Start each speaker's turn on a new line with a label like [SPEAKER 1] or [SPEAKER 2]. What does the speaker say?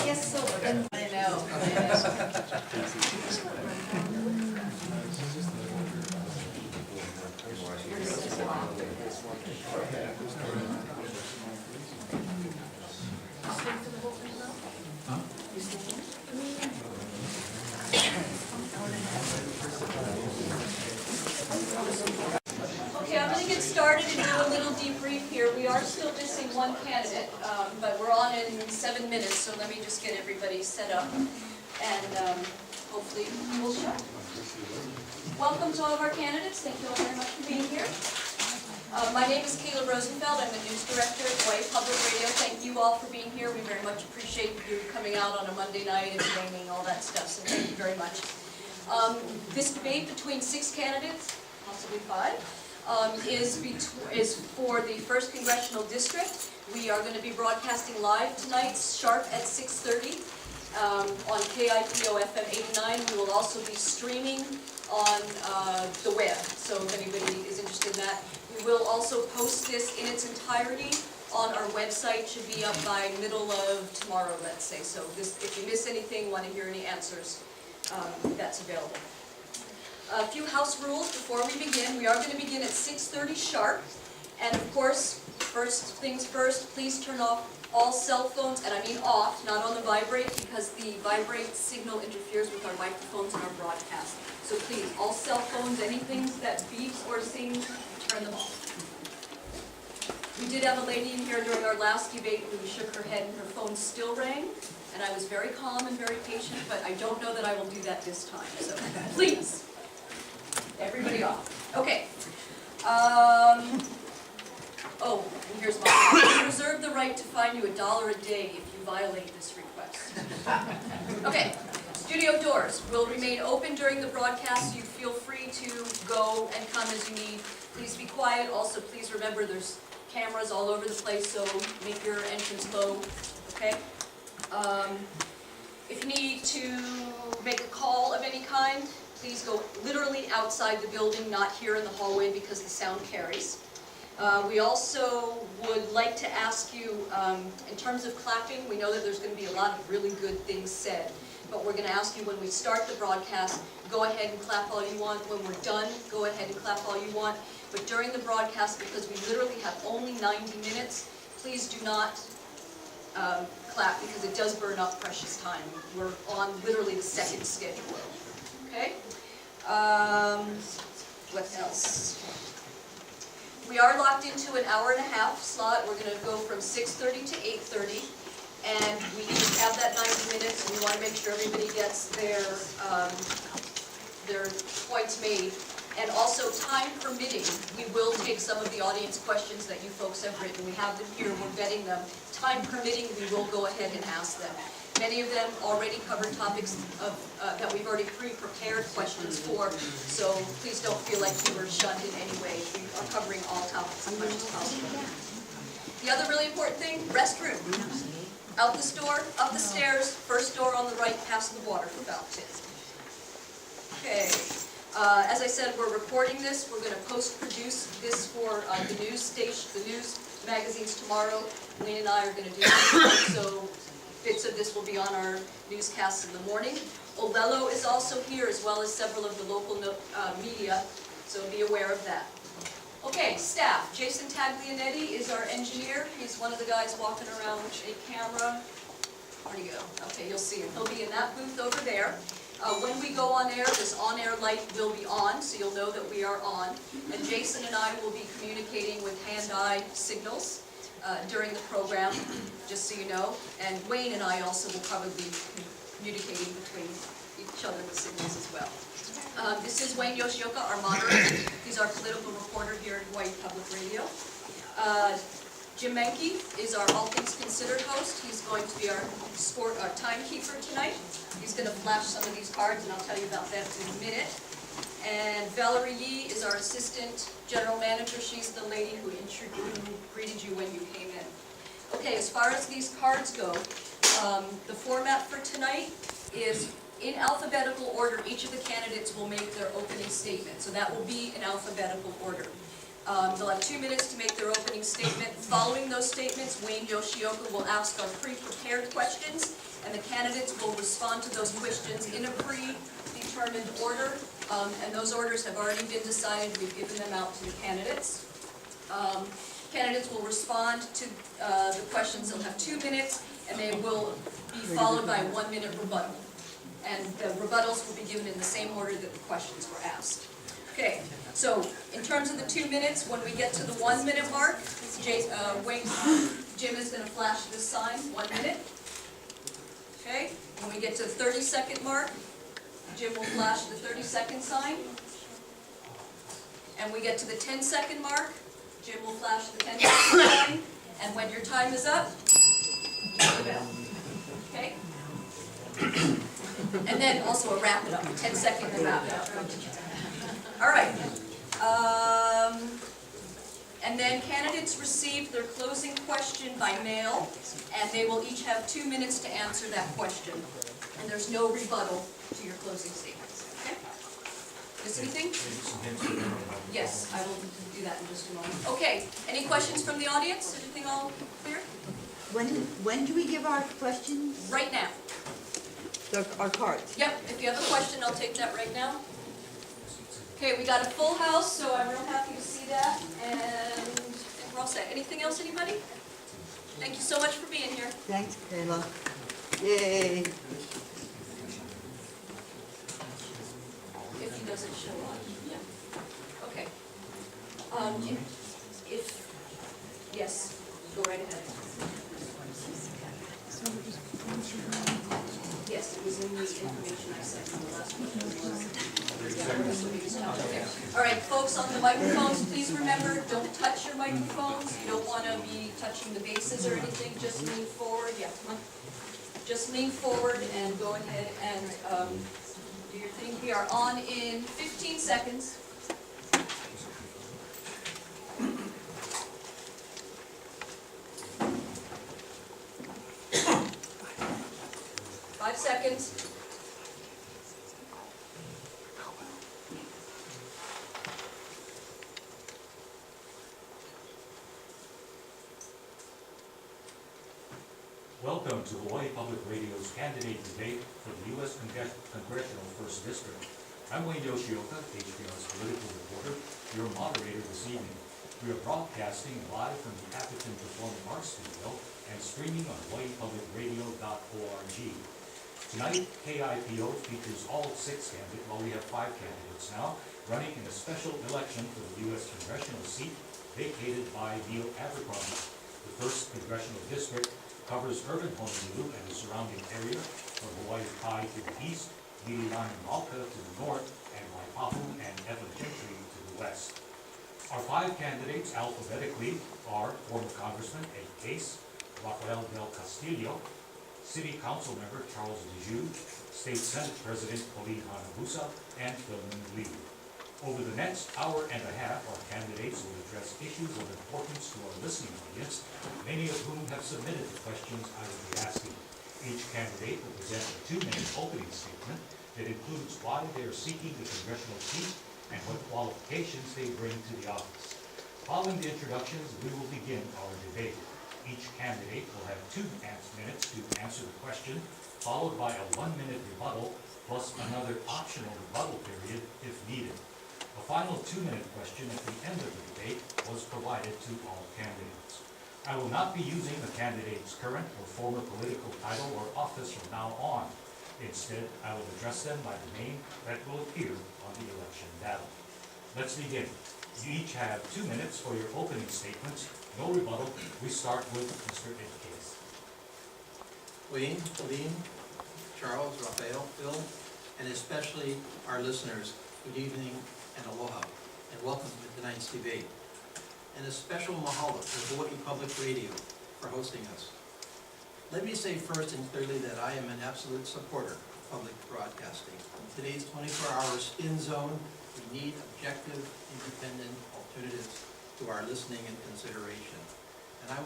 [SPEAKER 1] guess so. I know. Okay, I'm going to get started and do a little debrief here. We are still missing one candidate, but we're on in 7 minutes, so let me just get everybody set up, and hopefully we'll show. Welcome to all of our candidates. Thank you all very much for being here. My name is Kayla Rosenfeld. I'm the news director at Hawaii Public Radio. Thank you all for being here. We very much appreciate you coming out on a Monday night and raining, all that stuff, so thank you very much. This debate between 6 candidates, possibly 5, is for the 1st Congressional District. We are going to be broadcasting live tonight, sharp at 6:30 on KIPO FM 89. We will also be streaming on the web, so if anybody is interested in that. We will also post this in its entirety on our website. Should be up by middle of tomorrow, let's say. So if you miss anything, want to hear any answers, that's available. A few house rules before we begin. We are going to begin at 6:30 sharp. And of course, first things first, please turn off all cell phones, and I mean off, not on the vibrate, because the vibrate signal interferes with our microphones and our broadcast. So please, all cell phones, anything that beeps or sings, turn them off. We did have a lady in here during our last debate who shook her head and her phone still rang. And I was very calm and very patient, but I don't know that I will do that this time. So please, everybody off. Okay. Oh, and here's my I reserve the right to fine you $1 a day if you violate this request. Okay. Studio doors will remain open during the broadcast. You feel free to go and come as you need. Please be quiet. Also, please remember there's cameras all over the place, so make your entrance low. Okay. If you need to make a call of any kind, please go literally outside the building, not here in the hallway, because the sound carries. We also would like to ask you, in terms of clapping, we know that there's going to be a lot of really good things said, but we're going to ask you when we start the broadcast, go ahead and clap all you want. When we're done, go ahead and clap all you want. But during the broadcast, because we literally have only 90 minutes, please do not clap, because it does burn up precious time. We're on literally the 2nd schedule. Okay? What else? We are locked into an hour-and-a-half slot. We're going to go from 6:30 to 8:30, and we just have that 90 minutes, and we want to make sure everybody gets their points made. And also, time permitting, we will take some of the audience questions that you folks have written. We have them here, we're vetting them. Time permitting, we will go ahead and ask them. Many of them already cover topics that we've already pre-prepared questions for, so please don't feel like you were shunned in any way. We are covering all topics as much as possible. The other really important thing, restroom. Out this door, up the stairs, first door on the right, past the water fountain. Okay. As I said, we're recording this. We're going to post-produce this for the news station, the news magazines tomorrow. Wayne and I are going to do this, so bits of this will be on our newscasts in the morning. Olelo is also here, as well as several of the local media, so be aware of that. Okay, staff. Jason Taglianetti is our engineer. He's one of the guys walking around with a camera. Where'd he go? Okay, you'll see him. He'll be in that booth over there. When we go on air, this on-air light will be on, so you'll know that we are on. And Jason and I will be communicating with hand-eye signals during the program, just so you know. And Wayne and I also will probably be communicating between each other with signals as well. This is Wayne Yoshioka, our moderator. He's our political reporter here at Hawaii Public Radio. Jim Menke is our All Things Considered host. He's going to be our timekeeper tonight. He's going to flash some of these cards, and I'll tell you about that in a minute. And Valerie Yee is our assistant general manager. She's the lady who greeted you when you came in. Okay, as far as these cards go, the format for tonight is in alphabetical order. Each of the candidates will make their opening statement, so that will be in alphabetical order. They'll have 2 minutes to make their opening statement. Following those statements, Wayne Yoshioka will ask our pre-prepared questions, and the candidates will respond to those questions in a predetermined order, and those orders have already been decided. We've given them out to the candidates. Candidates will respond to the questions. They'll have 2 minutes, and they will be followed by a 1-minute rebuttal. And the rebuttals will be given in the same order that the questions were asked. Okay, so in terms of the 2 minutes, when we get to the 1-minute mark, Jim is going to flash this sign, 1 minute. Okay, when we get to the 30-second mark, Jim will flash the 30-second sign. And we get to the 10-second mark, Jim will flash the 10-second sign. And when your time is up, you hit the bell. Okay? And then also a wrap it up, 10 seconds to wrap it up. All right. And then candidates receive their closing question by mail, and they will each have 2 minutes to answer that question. And there's no rebuttal to your closing statements. Okay? Miss anything? Yes, I will do that in just a moment. Okay. Any questions from the audience? Anything all clear?
[SPEAKER 2] When do we give our questions?
[SPEAKER 1] Right now.
[SPEAKER 2] Our cards?
[SPEAKER 1] Yep. If you have a question, I'll take that right now. Okay, we got a full house, so I'm real happy to see that, and we're all set. Anything else, anybody? Thank you so much for being here.
[SPEAKER 2] Thanks, Kayla. Yay.
[SPEAKER 1] If he doesn't show up. Yeah. Okay. Yes, go right ahead. Yes, it was in the information I sent you the last one. Okay. All right, folks on the microphones, please remember, don't touch your microphones. You don't want to be touching the bases or anything. Just lean forward. Yeah, come on. Just lean forward and go ahead and do your thing. We are on in 15 seconds. 5 seconds.
[SPEAKER 3] Welcome to Hawaii Public Radio's candidate debate for the U.S. Congressional 1st District. I'm Wayne Yoshioka, HPR's political reporter, your moderator this evening. We are broadcasting live from the Appleton Performing Arts Studio and streaming on hawaiipublicradio.org. Tonight, KIPO features all 6 candidates, well, we have 5 candidates now, running in a special election for the U.S. congressional seat vacated by Neil Abercrombie. The 1st Congressional District covers urban Honolulu and the surrounding area, from Hawaii Kai to the east, Lililan and Malka to the north, and Waipahu and Evan Gentry to the west. Our 5 candidates alphabetically are former Congressman Ed Case, Rafael Del Castillo, City Council Member Charles Djou, State Senate President Pauline Hanabusa, and Philman Lee. Over the next hour and a half, our candidates will address issues of importance to our listening audience, many of whom have submitted the questions I will be asking. Each candidate will present a 2-minute opening statement that includes why they are seeking the congressional seat and what qualifications they bring to the office. Following the introductions, we will begin our debate. Each candidate will have 2 minutes to answer the question, followed by a 1-minute rebuttal, plus another optional rebuttal period if needed. A final 2-minute question at the end of the debate was provided to all candidates. I will not be using the candidate's current or former political title or office from now on. Instead, I will address them by the name that will appear on the election ballot. Let's begin. You each have 2 minutes for your opening statements. No rebuttal. We start with Mr. Ed Case.
[SPEAKER 4] Wayne, Pauline, Charles, Rafael, Phil, and especially our listeners, good evening and aloha, and welcome to tonight's debate. And a special mahalo to Hawaii Public Radio for hosting us. Let me say first and clearly that I am an absolute supporter of public broadcasting. In today's 24-hour spin zone, we need objective, independent alternatives to our listening and consideration.